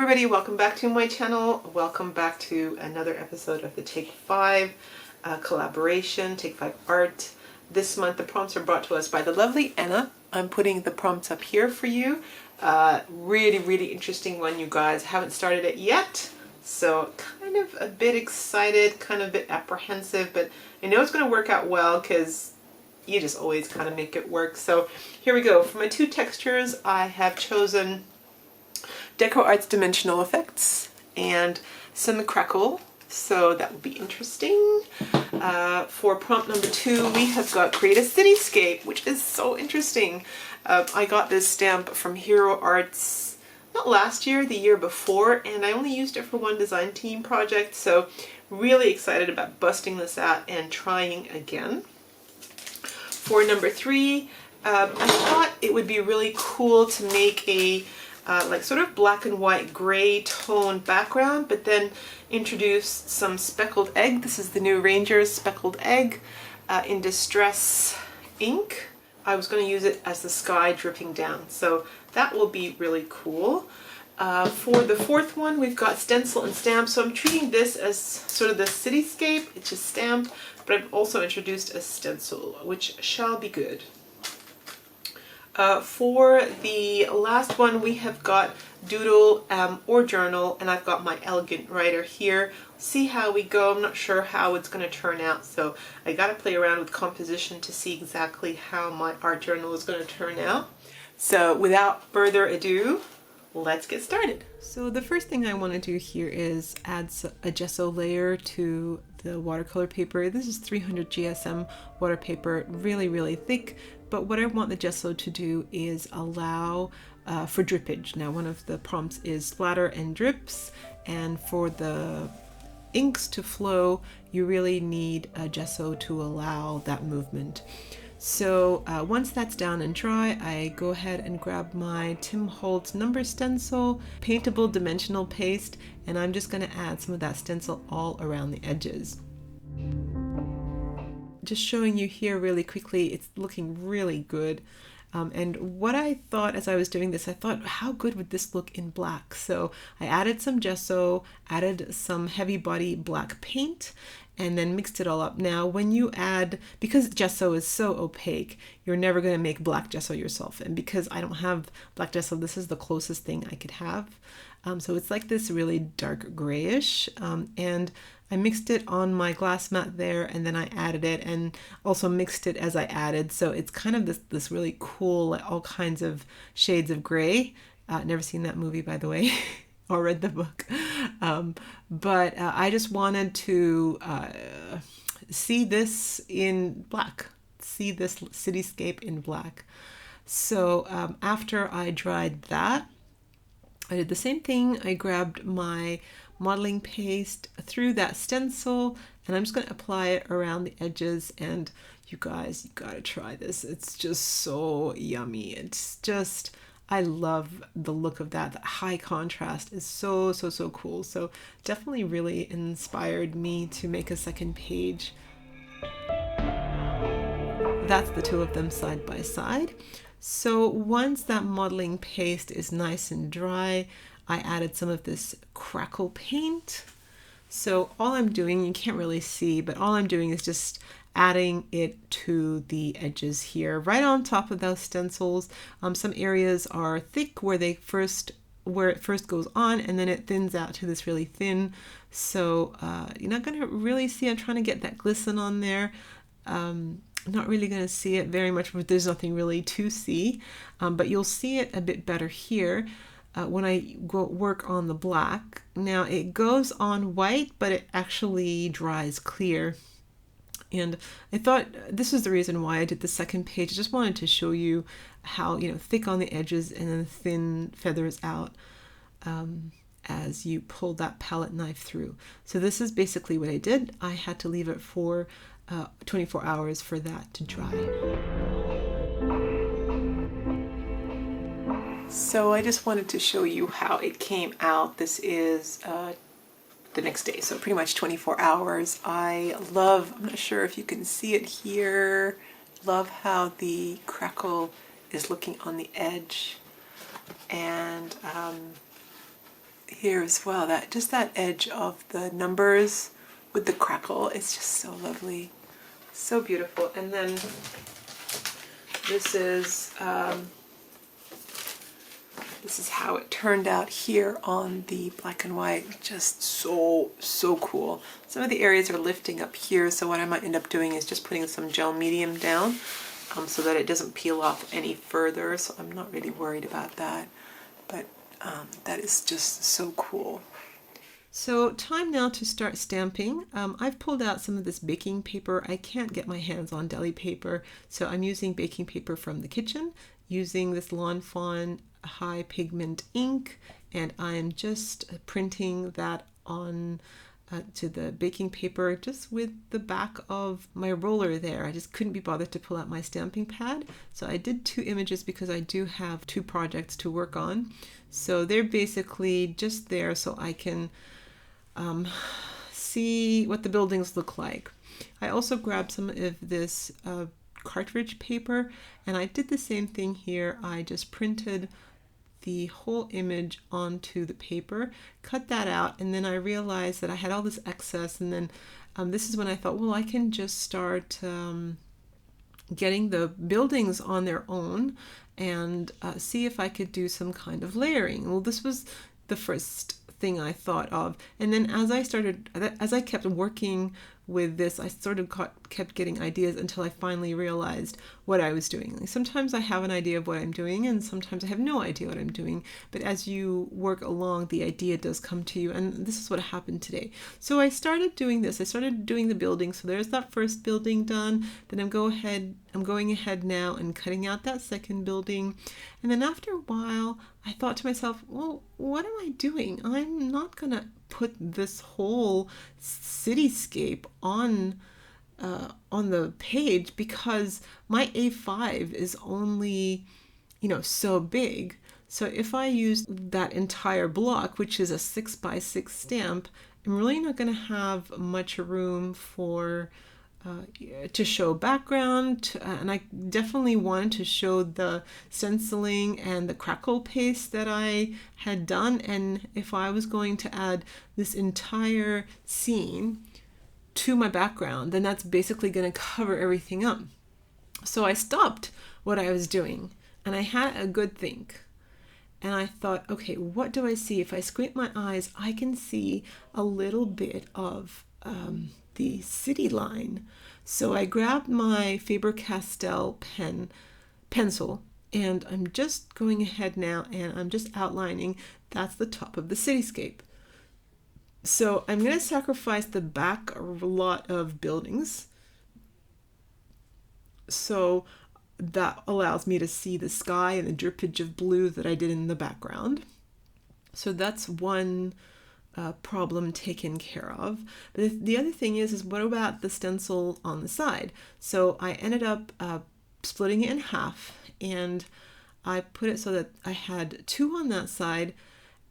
everybody, welcome back to my channel. Welcome back to another episode of the Take 5 collaboration, Take 5 Art. This month the prompts are brought to us by the lovely Anna. I'm putting the prompts up here for you. Really interesting one, you guys. Haven't started it yet, so kind of a bit excited, kind of a bit apprehensive, but I know it's going to work out well because you just always kind of make it work. So here we go. For my two textures, I have chosen Deco Arts Dimensional Effects and some Crackle, so that will be interesting. For prompt number 2, we have got Create a Cityscape, which is so interesting. I got this stamp from Hero Arts, not last year, the year before, and I only used it for one design team project, so really excited about busting this out and trying again. For number 3, I thought it would be really cool to make a like sort of black and white gray tone background, but then introduce some speckled egg. This is the new Ranger's Speckled Egg in Distress ink. I was going to use it as the sky dripping down, so that will be really cool. For the fourth one, we've got Stencil and Stamp, so I'm treating this as sort of the Cityscape. It's just Stamp, but I've also introduced a Stencil, which shall be good. For the last one, we have got Doodle or Journal, and I've got my Elegant Writer here. See how we go. I'm not sure how it's going to turn out, so I got to play around with composition to see exactly how my art journal is going to turn out. So without further ado, let's get started. So the first thing I want to do here is add a gesso layer to the watercolor paper. This is 300 GSM water paper, really thick, but what I want the gesso to do is allow for drippage. Now, one of the prompts is splatter and drips, and for the inks to flow, you really need a gesso to allow that movement. So once that's down and dry, I go ahead and grab my Tim Holtz number stencil, paintable dimensional paste, and I'm just going to add some of that stencil all around the edges. Just showing you here really quickly, it's looking really good. And what I thought as I was doing this, I thought, how good would this look in black? So I added some gesso, added some heavy body black paint, and then mixed it all up. Now, when you add, because gesso is so opaque, you're never going to make black gesso yourself. And because I don't have black gesso, this is the closest thing I could have. So it's like this really dark grayish, and I mixed it on my glass mat there, and then I added it and also mixed it as I added. So it's kind of this really cool, like all kinds of shades of gray. Never seen that movie, by the way, or read the book. But I just wanted to see this in black, see this cityscape in black. So after I dried that, I did the same thing. I grabbed my modeling paste through that stencil, and I'm just going to apply it around the edges. And you guys, you gotta try this. It's just so yummy. It's just, I love the look of that. The high contrast is so cool. So definitely really inspired me to make a second page. That's the two of them side by side. So once that modeling paste is nice and dry, I added some of this Crackle paint. So all I'm doing, you can't really see, but all I'm doing is just adding it to the edges here, right on top of those stencils. Some areas are thick where it first goes on, and then it thins out to this really thin. So you're not going to really see. I'm trying to get that glisten on there. Not really going to see it very much, but there's nothing really to see, but you'll see it a bit better here when I go work on the black. Now it goes on white, but it actually dries clear, and I thought this is the reason why I did the second page. I just wanted to show you how, you know, thick on the edges and then thin feathers out as you pull that palette knife through. So this is basically what I did. I had to leave it for 24 hours for that to dry. So I just wanted to show you how it came out. This is the next day, so pretty much 24 hours. I love, I'm not sure if you can see it here, love how the crackle is looking on the edge, and here as well. That just that edge of the numbers with the crackle, it's just so lovely, so beautiful. And then this is how it turned out here on the black and white. Just so cool. Some of the areas are lifting up here, so what I might end up doing is just putting some gel medium down so that it doesn't peel off any further, so I'm not really worried about that. But that is just so cool. So time now to start stamping. I've pulled out some of this baking paper. I can't get my hands on deli paper, so I'm using baking paper from the kitchen, using this Lawn Fawn high pigment ink, and I'm just printing that on to the baking paper just with the back of my roller there. I just couldn't be bothered to pull out my stamping pad, so I did 2 images because I do have 2 projects to work on. So they're basically just there so I can see what the buildings look like. I also grabbed some of this cartridge paper, and I did the same thing here. I just printed the whole image onto the paper, cut that out, and then I realized that I had all this excess, and then this is when I thought, well, I can just start getting the buildings on their own and see if I could do some kind of layering. Well, this was the first thing I thought of, and then as I kept working with this, I sort of kept getting ideas until I finally realized what I was doing. Like, sometimes I have an idea of what I'm doing, and sometimes I have no idea what I'm doing, but as you work along, the idea does come to you, and this is what happened today. So I started doing this. I started doing the building, so there's that first building done. Then I'm going ahead now and cutting out that second building, and then after a while, I thought to myself, well, what am I doing? I'm not gonna put this whole cityscape on the page because my A5 is only, so big. So if I use that entire block, which is a 6x6 stamp, I'm really not going to have much room for to show background, and I definitely wanted to show the stenciling and the crackle paste that I had done. And if I was going to add this entire scene to my background, then that's basically going to cover everything up. So I stopped what I was doing and I had a good think. And I thought, okay, what do I see? If I squint my eyes, I can see a little bit of the city line. So I grabbed my Faber-Castell pencil, and I'm just going ahead now and I'm just outlining that's the top of the cityscape. So I'm going to sacrifice the back lot of buildings, so that allows me to see the sky and the drippage of blue that I did in the background. So that's one problem taken care of. But the other thing is what about the stencil on the side? So I ended up splitting it in half, and I put it so that I had 2 on that side,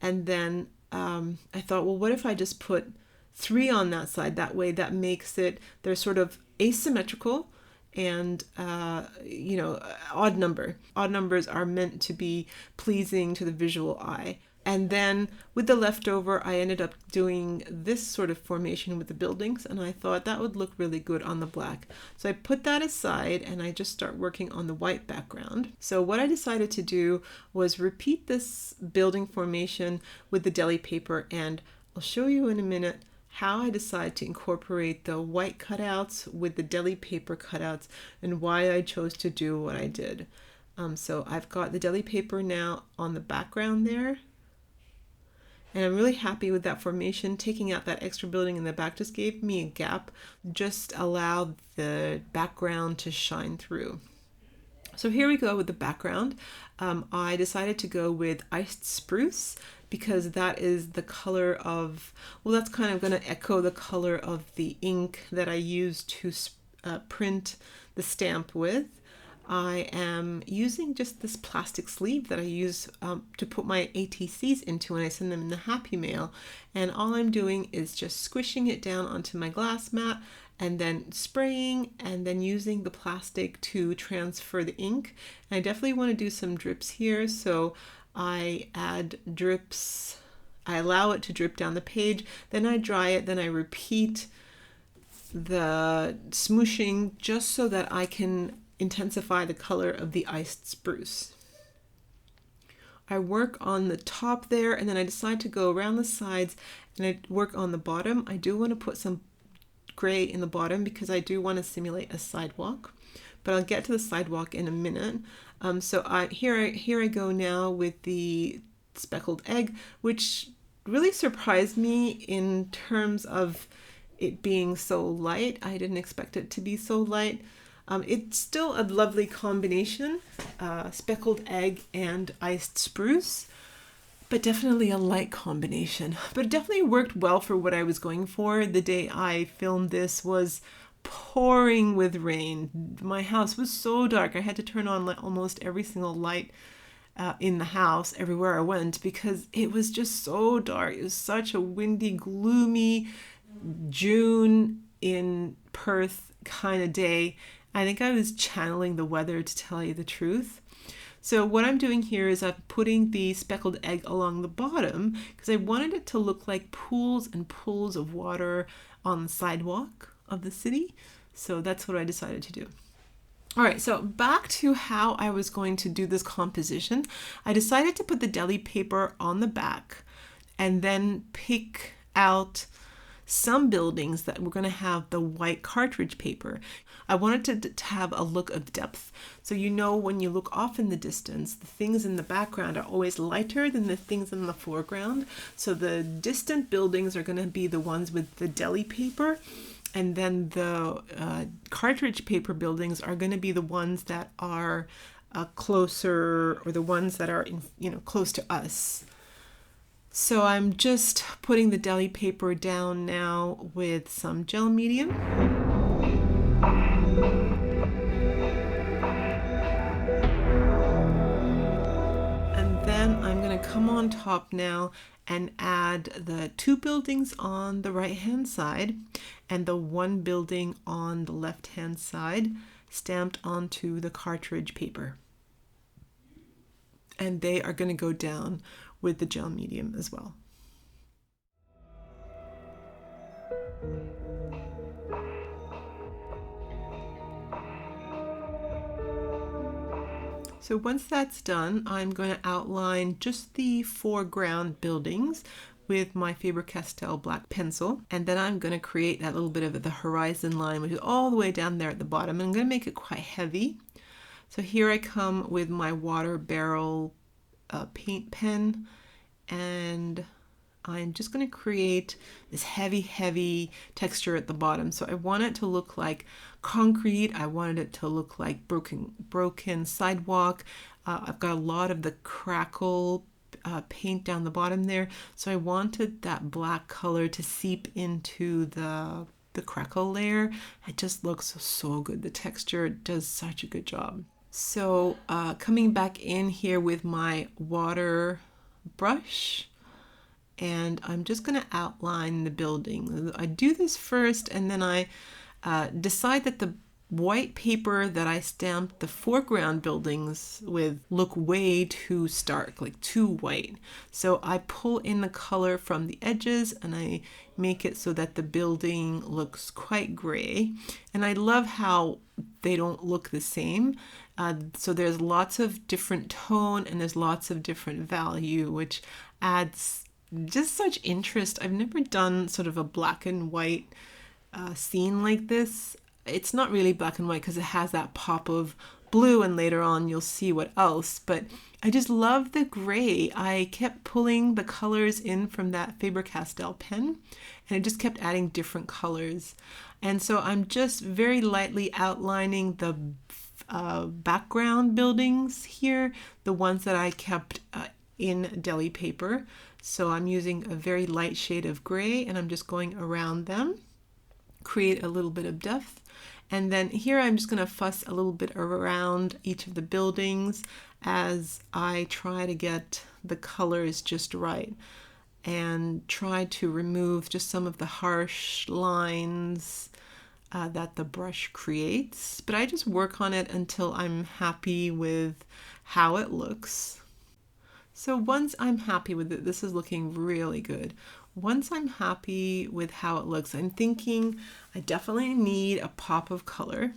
and then I thought, well, what if I just put 3 on that side? That way that makes it, they're sort of asymmetrical, and odd numbers are meant to be pleasing to the visual eye. And then with the leftover, I ended up doing this sort of formation with the buildings, and I thought that would look really good on the black. So I put that aside and I just start working on the white background. So what I decided to do was repeat this building formation with the deli paper, and I'll show you in a minute how I decided to incorporate the white cutouts with the deli paper cutouts and why I chose to do what I did. So I've got the deli paper now on the background there, and I'm really happy with that formation. Taking out that extra building in the back just gave me a gap, just allowed the background to shine through. So here we go with the background. I decided to go with iced spruce because that is the color of, well, that's kind of going to echo the color of the ink that I used to print the stamp with. I am using just this plastic sleeve that I use to put my ATCs into when I send them in the Happy Mail. And all I'm doing is just squishing it down onto my glass mat and then spraying and then using the plastic to transfer the ink. And I definitely want to do some drips here, so I add drips I allow it to drip down the page, then I dry it, then I repeat the smooshing just so that I can intensify the color of the iced spruce. I work on the top there, and then I decide to go around the sides and I work on the bottom. I do want to put some gray in the bottom because I do want to simulate a sidewalk, but I'll get to the sidewalk in a minute. Here I go now with the speckled egg, which really surprised me in terms of it being so light. I didn't expect it to be so light. It's still a lovely combination, speckled egg and iced spruce, but definitely a light combination. But it definitely worked well for what I was going for. The day I filmed this was pouring with rain. My house was so dark. I had to turn on almost every single light in the house everywhere I went because it was just so dark. It was such a windy, gloomy June in Perth kind of day. I think I was channeling the weather, to tell you the truth. So what I'm doing here is I'm putting the speckled egg along the bottom because I wanted it to look like pools and pools of water on the sidewalk of the city. So that's what I decided to do. All right, so back to how I was going to do this composition. I decided to put the deli paper on the back and then pick out some buildings that were going to have the white cartridge paper. I wanted to have a look of depth. So you know, when you look off in the distance, the things in the background are always lighter than the things in the foreground. So the distant buildings are going to be the ones with the deli paper, and then the cartridge paper buildings are going to be the ones that are closer, or the ones that are close to us. So I'm just putting the deli paper down now with some gel medium. And then I'm going to come on top now and add the 2 buildings on the right hand side and the 1 building on the left hand side stamped onto the cartridge paper. And they are going to go down with the gel medium as well. So once that's done, I'm going to outline just the foreground buildings with my Faber-Castell black pencil, and then I'm going to create that little bit of the horizon line, which is all the way down there at the bottom. I'm going to make it quite heavy. So here I come with my water barrel paint pen, and I'm just going to create this heavy texture at the bottom. So I want it to look like concrete. I wanted it to look like broken sidewalk. I've got a lot of the crackle paint down the bottom there. So I wanted that black color to seep into the crackle layer. It just looks so good. The texture does such a good job. So coming back in here with my water brush, and I'm just going to outline the building. I do this first, and then I decide that the white paper that I stamped the foreground buildings with look way too stark, like too white. So I pull in the color from the edges and I make it so that the building looks quite gray. And I love how they don't look the same. So there's lots of different tone and there's lots of different value, which adds just such interest. I've never done sort of a black and white scene like this. It's not really black and white because it has that pop of blue, and later on you'll see what else, but I just love the gray. I kept pulling the colors in from that Faber-Castell pen, and it just kept adding different colors. And so I'm just very lightly outlining the background buildings here, the ones that I kept in deli paper. So I'm using a very light shade of gray, and I'm just going around them, create a little bit of depth. And then here I'm just going to fuss a little bit around each of the buildings as I try to get the colors just right and try to remove just some of the harsh lines that the brush creates. But I just work on it until I'm happy with how it looks. So once I'm happy with it, this is looking really good. Once I'm happy with how it looks, I'm thinking I definitely need a pop of color.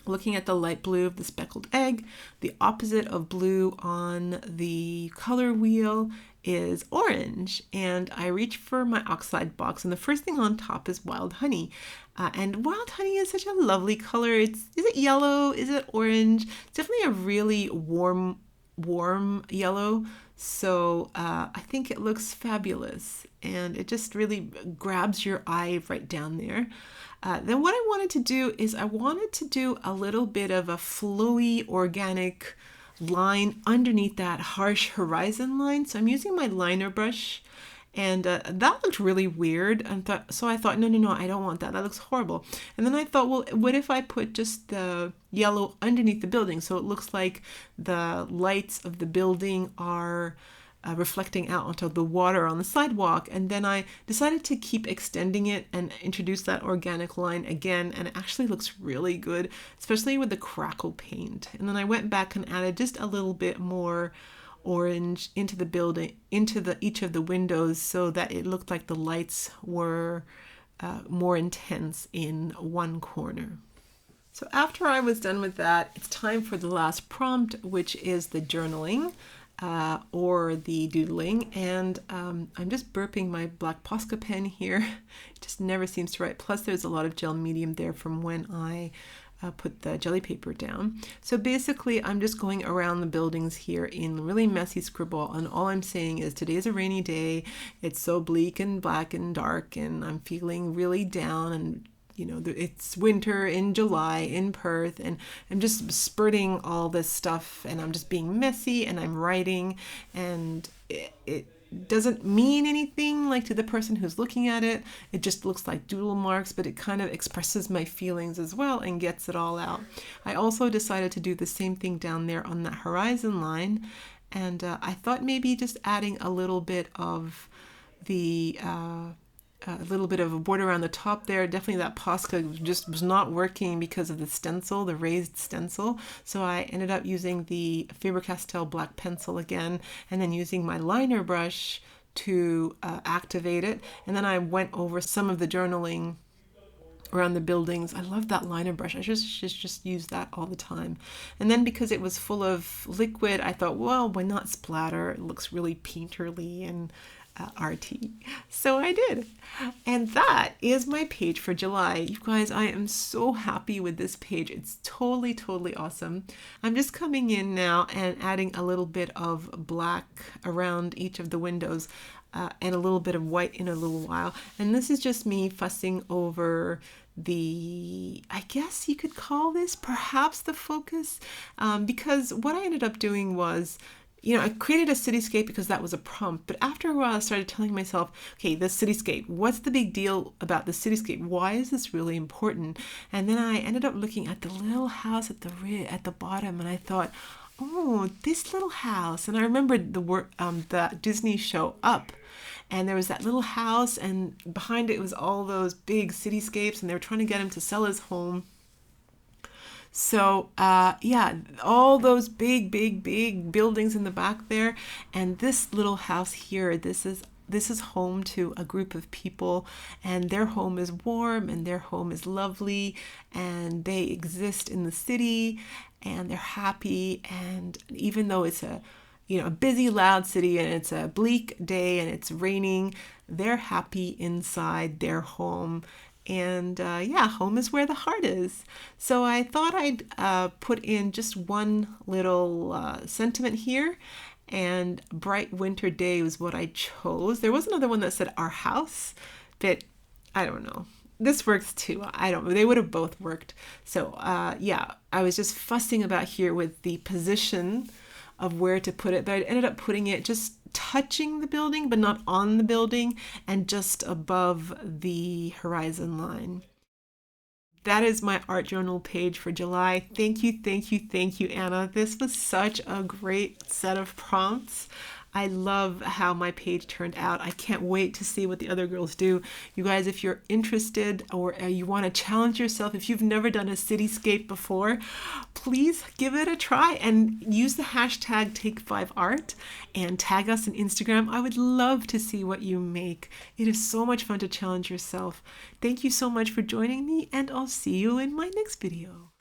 Looking at the light blue of the speckled egg, the opposite of blue on the color wheel is orange, and I reach for my oxide box, and the first thing on top is wild honey. And wild honey is such a lovely color. Is it yellow? Is it orange? It's definitely a really warm yellow. So I think it looks fabulous, and it just really grabs your eye right down there. Then what I wanted to do is I wanted to do a little bit of a flowy organic line underneath that harsh horizon line. So I'm using my liner brush, and that looked really weird. And so I thought, no, I don't want that. That looks horrible. And then I thought, well, what if I put just the yellow underneath the building so it looks like the lights of the building are reflecting out onto the water on the sidewalk. And then I decided to keep extending it and introduce that organic line again, and it actually looks really good, especially with the crackle paint. And then I went back and added just a little bit more orange into the building, into each of the windows, so that it looked like the lights were more intense in one corner. So after I was done with that, it's time for the last prompt, which is the journaling. Or the doodling, and I'm just burping my black Posca pen here. It just never seems to write. Plus there's a lot of gel medium there from when I put the jelly paper down. So basically I'm just going around the buildings here in really messy scribble, and all I'm saying is today's a rainy day, it's so bleak and black and dark, and I'm feeling really down, and it's winter in July in Perth, and I'm just spurting all this stuff, and I'm just being messy, and I'm writing, and it doesn't mean anything like to the person who's looking at it. It just looks like doodle marks, but it kind of expresses my feelings as well and gets it all out. I also decided to do the same thing down there on that horizon line, and I thought maybe just adding a little bit of the a little bit of a border around the top there. Definitely that Posca just was not working because of the stencil, the raised stencil. So I ended up using the Faber-Castell black pencil again, and then using my liner brush to activate it. And then I went over some of the journaling around the buildings. I love that liner brush. I just use that all the time. And then because it was full of liquid, I thought, well, why not splatter? It looks really painterly and arty. So I did. And that is my page for July. You guys, I am so happy with this page. It's totally awesome. I'm just coming in now and adding a little bit of black around each of the windows, and a little bit of white in a little while. And this is just me fussing over I guess you could call this perhaps the focus, because what I ended up doing was, I created a cityscape because that was a prompt, but after a while I started telling myself, okay, the cityscape, what's the big deal about the cityscape? Why is this really important? And then I ended up looking at the little house at the bottom, and I thought, oh, this little house. And I remembered the Disney show Up, and there was that little house, and behind it was all those big cityscapes, and they were trying to get him to sell his home. So yeah, all those big buildings in the back there, and this little house here, this is home to a group of people, and their home is warm, and their home is lovely, and they exist in the city, and they're happy. And even though it's a busy, loud city, and it's a bleak day, and it's raining, they're happy inside their home. And yeah, home is where the heart is. So I thought I'd put in just one little sentiment here, and bright winter day was what I chose. There was another one that said our house, but I don't know. This works too. I don't know. They would have both worked. So yeah, I was just fussing about here with the position of where to put it, but I ended up putting it just touching the building, but not on the building, and just above the horizon line. That is my art journal page for July. Thank you, Anna. This was such a great set of prompts. I love how my page turned out. I can't wait to see what the other girls do. You guys, if you're interested or you want to challenge yourself, if you've never done a cityscape before, please give it a try and use the hashtag Take5Art and tag us on Instagram. I would love to see what you make. It is so much fun to challenge yourself. Thank you so much for joining me, and I'll see you in my next video.